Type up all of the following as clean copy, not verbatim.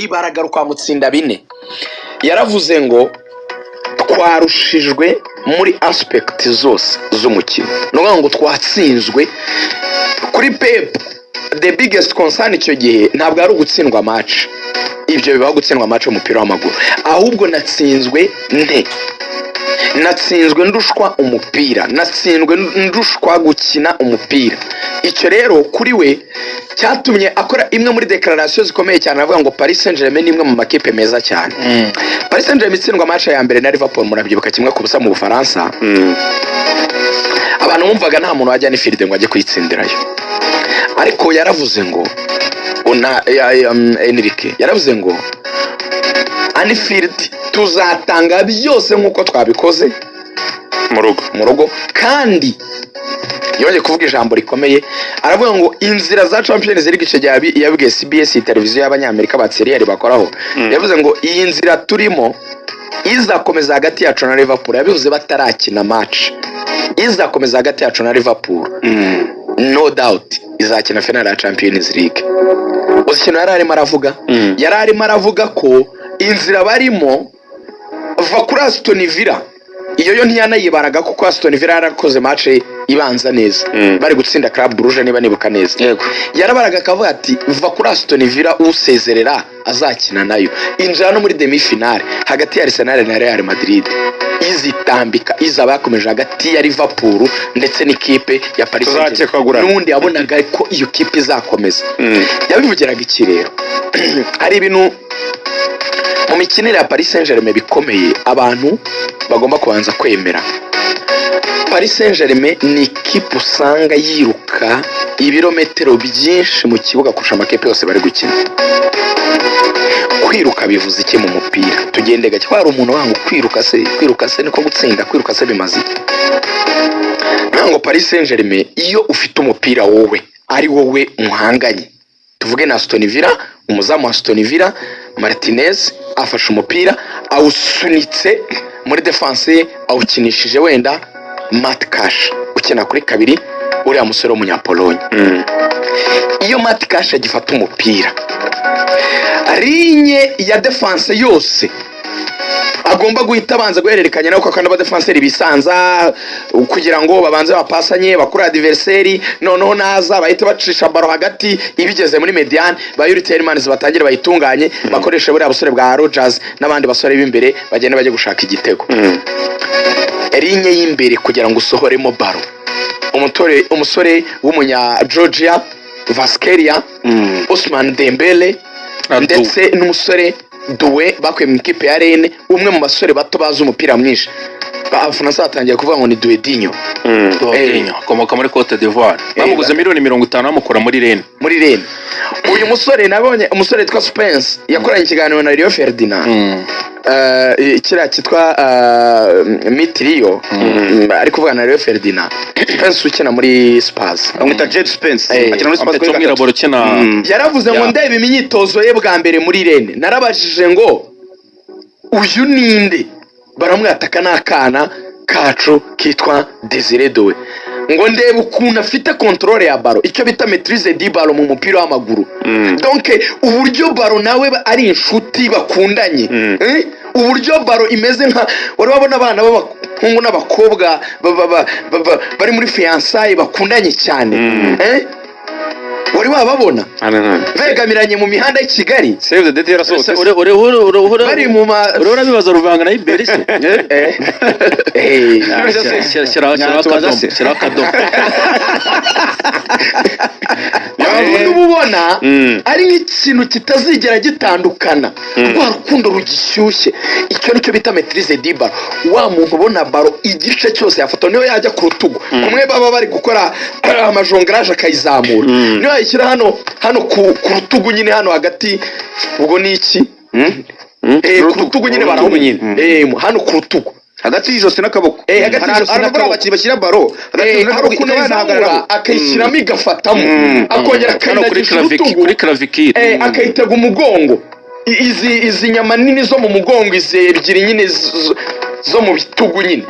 baragaruka mutsinda bine yaravuze ngo twarushijwe muri aspect zose z'umukino no ngo twatsinzwe kuri Pep. The biggest concern icyo gihe ntabwo ari ugutsindwa match, ibyo bibaho gutsindwa match umupira w'amaguru, ahubwo natsinzwe natsinzwe ndushwa umupira, natsinzwe ndushwa gukina umupira. Icyo rero kuri we cyatumye akora imwe muri declaration zikomeye cyane, avuga ngo Paris Saint-Germain ni imwe mu makipe meza cyane. Paris Saint-Germain itsindwa match ya mbere na Liverpool, murabyibuka kimwe ku busa mu Bufaransa. Abantu bumvaga nta muntu wajya ni field ngo ajye kwitsindirayo, ariko yaravuze ngo Enrique yaravuze ngo Anfield tuzatanga byose nkuko twabikoze mu rugo kandi yongeye kuvuga ijambo rikomeye, aravuga ngo inzira za Champions League icyo gihe yabwiye CBS televiziyo y'abanyamerika batseriye bakoraho, yavuze ngo iyi nzira turimo izakomeza hagati yacu na Liverpool. Yabivuze batarakina match, izakomeza hagati yacu na Liverpool, no doubt izakina final ya Champions League. Uzikino yari arimo aravuga ko inzira barimo va kuri Aston Villa, iyo yo ntiyanayibaraga kuko Aston Villa yarakoze match ibanza neza, bari gutsinda Club Brugge niba nibuka neza. Yarabaraga akavuga ati va kuri Aston Villa usezerera azakina nayo, injira no muri demi finale hagati ya Arsenal na Real Madrid, izitambika izaba yakomeje hagati ya Liverpool ndetse n'ikipe ya Paris Saint-Germain, n'undi yabonaga ko iyo kipe izakomeza. Yabivugiraga iki rero? Hari ibintu mu mikinire ya Paris Saint-Germain bikomeye abantu bagomba kubanza kwemera. Paris Saint-Germain ni ikipe usanga yiruka ibirometero byinshi mu kibuga kurusha amakipe yose bari gukina. Kwiruka bivuze iki mu mupira? Tugende gake. Hari umuntu wangu kwiruka se niko gutsinda, kwiruka se bimaze. Ntango Paris Saint-Germain iyo ufite umupira wowe ari wowe muhanganye, tuvuge na Aston Villa, umuzamu wa Aston Villa Martinez afashe umupira awusunitse muri defense, awukinishije wenda Matt Cash ukina kuri kabiri, uriya musore w'umunyapolonye. Iyo Matt Cash agifata umupira, linye ya defense yose agomba guhita abanza guhererekanya nako kandi aba defenseur bisanza kugira ngo babanze bapasanye bakura adversaire, noneho naza bahita bacisha baro hagati ibigeze muri mediane, bayuri Tielemans batangire bayitunganye, bakoresha buriya busore bwa Rodgers n'abandi basore b'imbere bagende baje gushaka igitego. Linye y'imbere kugira ngo usohoremo baro, umusore w'umunya Georgia Vasqueria, Ousmane Dembele ndetse n'umusore Doué bakwe mu ikipe ya Rennes, umwe mu basore bato baza umupira mwinshi. Abafaransa batangiye kuvuga ngo ni Douedinho. Komoka muri Cote d'Ivoire. Bamuguze miliyoni 50 bamukora muri Rennes. Uyu musore nabonye umusore witwa Spence yakoranye ikiganiro na Rio Ferdinand. Kira kitwa Mitrio ari kuvuga na Rio Ferdinand. Spence ukina muri Spurs, amwita Jed Spence, akina muri Spurs kuri Miraboro kina. Yaravuze ngo ndebe imyitozo ye bwa mbere muri Rennes, narabajije ngo uyu ninde, baramwataka n'akana kacu kitwa Desire Doué, ngo ndebe ukuntu afite controle ya baro, icyo bita maîtrise du ballon mu mupira w'amaguru. Donc uburyo baro nawe ari inshuti bakundanye, uburyo baro imeze nka wari wabona abana b'abahungu n'abakobwa bari muri fiançailles bakundanye cyane, wari wababona begamiranye mu mihanda y'i Kigali. Save the date yarasohotse. Bari mu urabona bibaza ruvanga na Iberi se. Shira kadomo. Abantu ubona ari nk'ikintu kitazigera gitandukana, rwa rukundo rugishyushye. Icyo nicyo bita maîtrise du ballon. Wa muntu ubona baro igice cyose yafoto niyo yajya ku rutugu, kumwe baba bari gukora amajonglage akayizamura, niyo yishyira hano ku rutugu nyine hano hagati. Ubwo ni iki? Ku rutugu nyine baraho nyine, hano ku rutugu hagati y'ijose n'akaboko. Hagati y'ijose n'akaboko abakiri bashyira baro hagati y'ijose akayishyiramo igafatamo, akongera akayinagisha urutugu kuri clavicle, akayitega umugongo. Izi nyama nini zo mu mugongo, izi ebyiri nyine zo mu bitugu nyine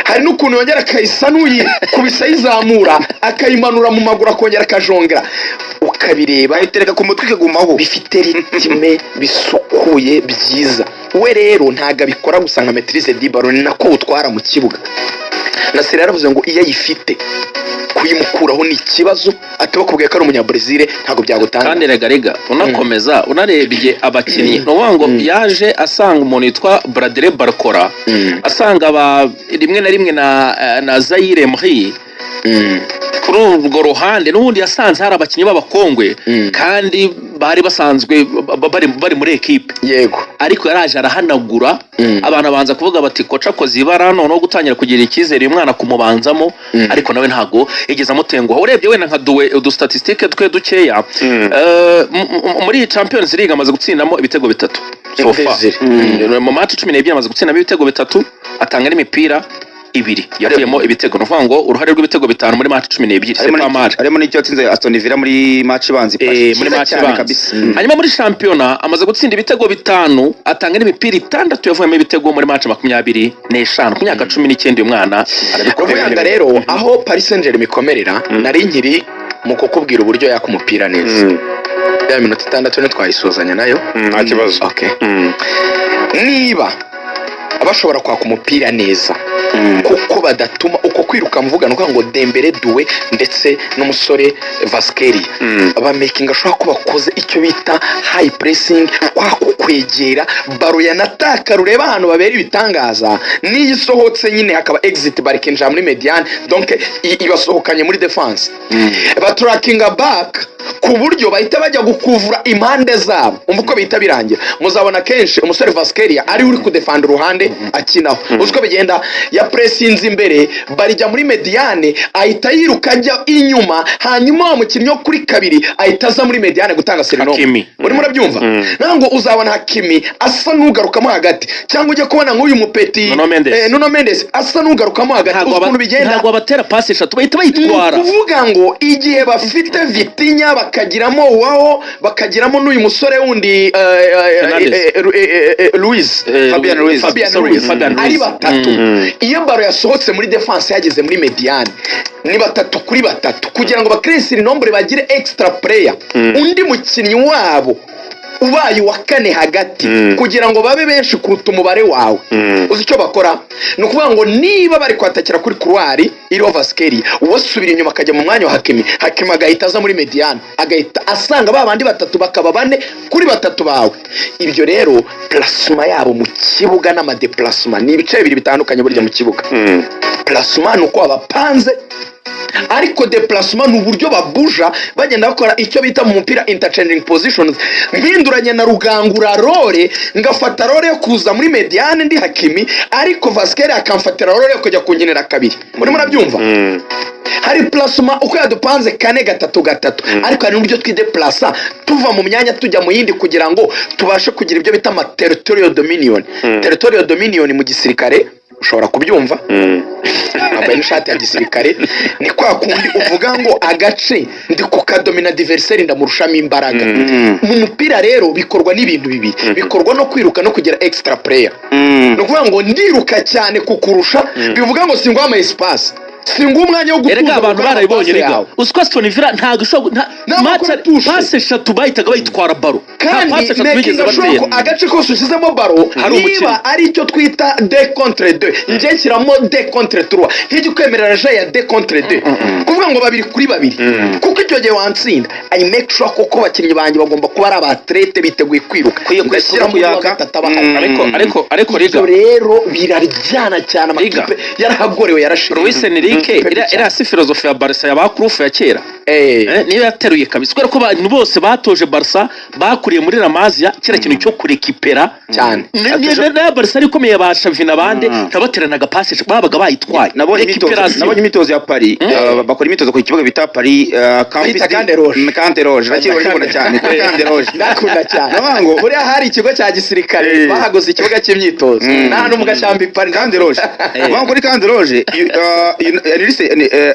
hari n'ukuntu yongera akayisa n'uyikubisa ayizamura akayimanura mu maguru akongera akajongera ukabireba ayitereka ku mutwe ikagumaho bifite ritime bisukuye byiza we rero ntago abikora gusa nka maîtrise du ballon ni nako utwara mu kibuga Nasser yaravuze ngo iyo ayifite kuyimukuraho ni ikibazo atubakubwiye ko ari umunyabrazil ntago byagutanga kandi rega unakomeza unarebye abakinnyi no ngo yaje asanga umuntu yitwa Bradley Barcola asanga rimwe na rimwe na Zaire Emery kuri urwo ruhande n'ubundi yasanze hari abakinnyi b'abakongwe kandi bari basanzwe bari muri equipe yego ariko yaraje arahanagura abantu abanza kuvuga bati koca akoze ibara no gutangira kugira icyizere uyu mwana kumubanzamo ariko nawe ntago yigeze amutenguha urebye wenda nka du statistique twe dukeya muri Champions League amaze gutsindamo ibitego bitatu so far mu match 12 amaze gutsindamo ibitego bitatu atanga n'imipira ibiri yavuyemo ibitego no vuga ngo uruhare rw'ibitego bitanu muri match 12 c'est pas mal arimo n'icyo atsinze Aston Villa muri match ibanza muri match ibanza hanyuma muri championnat amaze gutsinda ibitego bitanu atanga n'imipira 6 yavuyemo ibitego muri match 25 ku myaka 19 uyu mwana arabikomera rero aho Paris Saint-Germain ikomerera nari nkiri mu kukubwira uburyo yakumupira neza ya minota 6 ne twayisuzanya nayo nta kibazo okay niba abashobora kwaka umupira neza kuko badatuma uko kwiruka mvuga nuko ngo Dembele Doué ndetse n'umusore Vasqueri abamaking ashobora kuba bakoze icyo bita high pressing kwegera baro yanataka rureba ahantu babera ibitangaza niyisohotse nyine hakaba exit barikinja muri mediane donc ibasohokanye muri defense batrackinga back ku buryo bahita bajya gukuvura impande zabo umvuko bihita birangira muzabona kenshi umusore Vasqueri ari uri kudefanda uruhande akinaho uziko bigenda ya pressinze imbere barijya muri mediane ahita yiruka ajya inyuma hanyuma wa mukinnyi wo kuri kabiri ahita aza muri mediane gutanga serino muri murabyumva nango uzabona Hakimi asa nugarukamo hagati cyangwa ujye kubona nk'uyu mupeti Nuno Mendes asa nugarukamo hagati ukuntu bigenda ntabwo abatera pass eshatu bahita bayitwara kuvuga ngo igihe bafite Vitinha bakagiramo waho bakagiramo n'uyu musore wundi Fabian Ruiz ari batatu iyo baro yasohotse muri defense yageze muri mediane ni batatu kuri batatu kugira ngo bakresire nombre bagire extra player undi mukinnyi wabo ubaye wa kane hagati kugira ngo babe benshi kuruta umubare wawe uzi icyo bakora no kuvuga ngo niba bari kwatakira kuri couloir iriho Vasqueri wasubira inyuma akajya mu mwanya wa Hakimi agahita aza muri mediane agahita asanga babandi batatu bakaba bane kuri batatu bawe ibyo rero placement yabo mu kibuga n'ama déplacement ni ibice bibiri bitandukanye burya mu kibuga placement nuko abapanze ariko déplacement n'uburyo babuja bagenda bakora icyo bita mu mupira interchanging positions mpinduranye na Rugangura role ngafata role yo kuza muri mediane ndi Hakimi ariko Vasqueri akamfatira role yo kujya kungenera kabiri muri murabyumva hari placement uko yadupanze 4-3-3 ariko hari n'uburyo twideplaça tuva mu myanya tujya mu yindi kugira ngo tubashe kugira ibyo bita territorial dominion territorial dominion mu gisirikare ushobora kubyumva ambaye n'ishati ya gisirikare ni kwa kundi uvuga ngo agace ndi kukadomina adversaire ndamurushamo imbaraga mu mupira rero bikorwa n'ibintu bibiri bikorwa no kwiruka no kugira extra player no kuvuga ngo ndiruka cyane kukurusha bivuga ngo singwa ama espace singa umwanya wo gutuza abantu barayibonye riga usiko Aston Villa ntago ishobora passe eshatu bahitaga bayitwara baro kandi bigeze batera agace kose ushyizemo baro niba ari icyo twita 2 contre 2 nje nshyiramo 2 contre 3 hijye kwemerera ja ya 2 contre 2 kuvuga ngo babiri kuri babiri kuko icyo gihe wantsinda I make sure ko bakinnyi banjye bagomba kuba ari abatrete biteguye kwiruka kwishyira mu yaka ariko riga rero biraryana cyane amakipe yarahagorewe yarashira ira si filozofi ya Barca ya bakrufu ya kera niyo yateruye kabisa kubera ko abantu bose batoje Barca bakuriye muri La Masia kera kintu cyo kurekipera cyane na Barca ari komeye bashavina bande tabateranaga passe babaga bayitwaye nabonye imitozo ya Paris bakora imitozo ku kibuga bita Paris Cante Rouge bakibona cyane Cante Rouge ndakunda cyane nabango buri hari ikigo cya gisirikare bahagoze ikibuga cy'imyitozo nta mu gashambi Paris Cante Rouge bavuga kuri Cante Rouge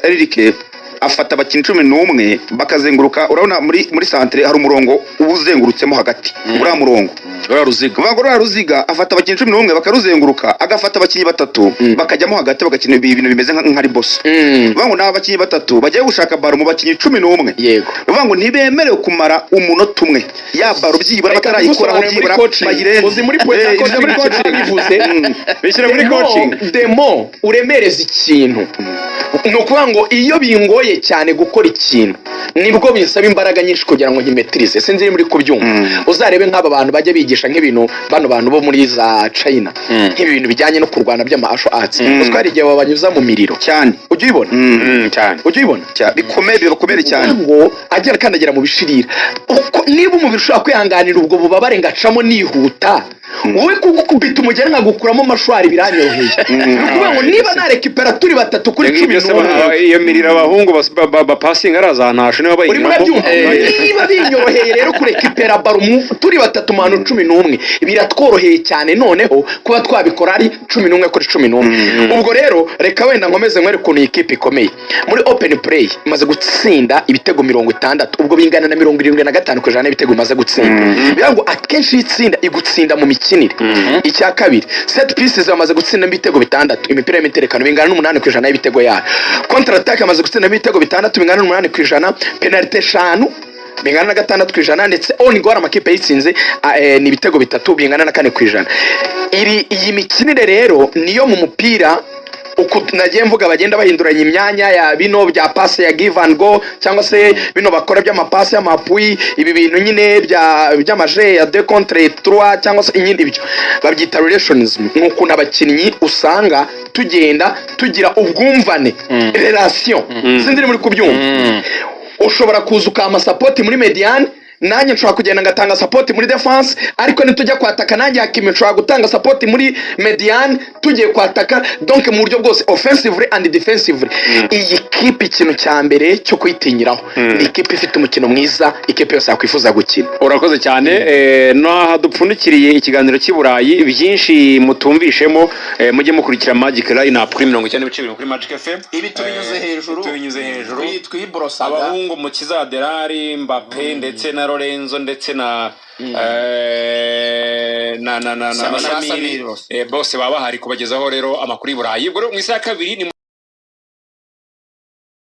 Enrique afata abakinnyi 11 bakazenguruka urabona muri centre hari umurongo ubuzengurutsemo hagati uriya murongo rwa ruziga afata abakinnyi 11 bakaruzenguruka agafata abakinnyi batatu bakajyamo hagati bagakina ibintu bimeze nka riboso vuga ngo n'abakinnyi batatu bagiye gushaka baro mu bakinnyi 11 yego vuga ngo ntibemerewe kumara umunota umwe ya baro byibura batarayikoraho byibura bayirenze uzi muri coaching bivuze bishyira muri coaching demo uremereza ikintu no kuvuga ngo iyo bingoye cyane gukora ikintu nibwo binsaba imbaraga nyinshi kugira ngo nkimetrize sinzi muri kubyumva uzarebe nk'aba bantu bajya bigisha nk'ibintu bano bantu bo muri za China nk'ibintu bijyanye no kurwana by'amasho arts twari igihe babanyuza mu miriro cyane ujye ubibona cyane ujye ubibona bikomeye cyane ngo agera kandagira mu bishirira niba umubiri ushobora kwihanganira ubwo bubabare ngacamo nihuta wowe kugukubita umugeri nkagukuramo amashwari biranyoroheye kuvuga ngo niba narekipera turi batatu kuri 11 iyo mirira abahungu bapasinga arazantasha niba bayirimo niba binyoroheye rero kurekipera baro turi batatu mu 11 biratworoheye cyane noneho kuba twabikora ari 11 kuri 11 ubwo rero reka wenda nkomeze mwere kuntu ikipe ikomeye muri open play imaze gutsinda ibitego 60 ubwo bingana na 75% y'ibitego imaze gutsinda birango akenshi itsinda igutsinda mu mikinire icya kabiri set pieces bamaze gutsinda ibitego 6 imipira y'imiterekano bingana n'8% y'ibitego yayo counter attack amaze gutsinda ibitego 6 bingana n'8% penalty 5 bingana na 6% ndetse on goal amakipe yitsinze ni ibitego 3 bingana na 4%. Iyi mikinire rero niyo mu mupira uko nagiye mvuga bagenda bahinduranya imyanya ya bino bya pass ya give and go cyangwa se bino bakora by'amapasi y'amapui ibi bintu nyine by'amaje ya 2 contre 3 cyangwa se inyindi byo babyita relationism nuko nabakinnyi usanga tugenda tugira ubwumvane relation sindiri muri kubyumva ushobora kuzuka ama support muri mediane nanjye nshobora kugenda ngatanga support muri defense ariko nitujya kwataka nanjye Hakimi nshobora gutanga support muri mediane tugiye kwataka donc mu buryo bwose offensively and defensively iyi kipe ikintu cya mbere cyo kwitinyiraho ni ikipe ifite umukino mwiza ikipe yose yakwifuza gukina urakoze cyane no dupfundikiriye ikiganiro cy'Iburayi byinshi mutumvishemo mujye mukurikira Magic Line up kuri 92 kuri Magic FM ibi tubinyuze hejuru twibrosaga abahungu mu Kizaderari Mbappe ndetse na Lorenzo ndetse na Samiri bose baba bahari kubagezaho rero amakuru y'Iburayi ubwo mu isa ya kabiri